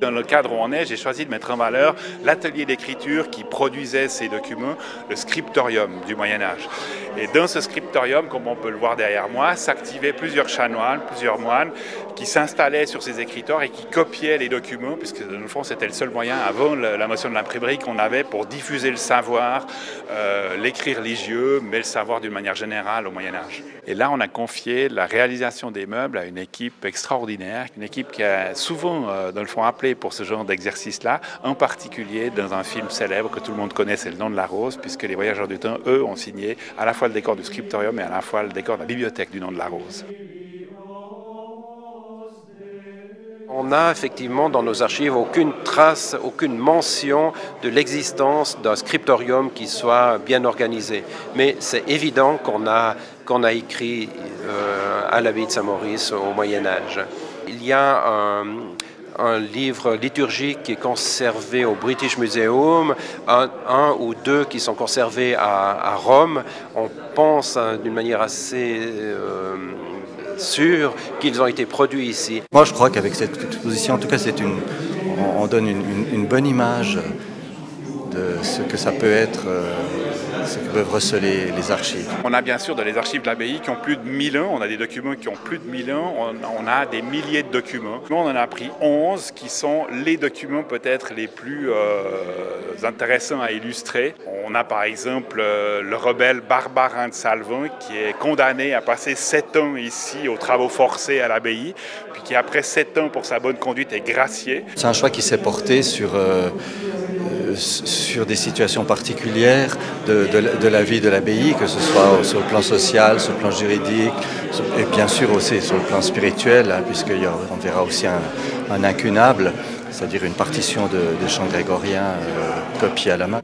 Dans le cadre où on est, j'ai choisi de mettre en valeur l'atelier d'écriture qui produisait ces documents, le scriptorium du Moyen-Âge. Et dans ce scriptorium, comme on peut le voir derrière moi, s'activaient plusieurs chanoines, plusieurs moines qui s'installaient sur ces écritoires et qui copiaient les documents, puisque dans le fond c'était le seul moyen avant la motion de l'imprimerie qu'on avait pour diffuser le savoir, l'écrit religieux, mais le savoir d'une manière générale au Moyen-Âge. Et là, on a confié la réalisation des meubles à une équipe extraordinaire, une équipe qui a souvent, dans le fond, appelé pour ce genre d'exercice-là, en particulier dans un film célèbre que tout le monde connaît, c'est Le Nom de la Rose, puisque les Voyageurs du Temps, eux, ont signé à la fois le décor du scriptorium et à la fois le décor de la bibliothèque du Nom de la Rose. On n'a effectivement dans nos archives aucune trace, aucune mention de l'existence d'un scriptorium qui soit bien organisé. Mais c'est évident qu'on a écrit à l'abbaye de Saint-Maurice au Moyen-Âge. Il y a un livre liturgique qui est conservé au British Museum, un ou deux qui sont conservés à Rome. On pense d'une manière assez sûr qu'ils ont été produits ici. Moi, je crois qu'avec cette exposition, en tout cas, on donne une bonne image de ce que ça peut être, ce que peuvent receler les archives. On a bien sûr dans les archives de l'abbaye qui ont plus de 1000 ans, on a des documents qui ont plus de 1000 ans, on a des milliers de documents. Nous, on en a pris 11 qui sont les documents peut-être les plus intéressants à illustrer. On a par exemple le rebelle Barbarin de Salvan qui est condamné à passer 7 ans ici aux travaux forcés à l'abbaye, puis qui après 7 ans pour sa bonne conduite est gracié. C'est un choix qui s'est porté sur des situations particulières de la vie de l'abbaye, que ce soit sur le plan social, sur le plan juridique, et bien sûr aussi sur le plan spirituel, hein, puisqu'on verra aussi un incunable, c'est-à-dire une partition de chant grégorien copiée à la main.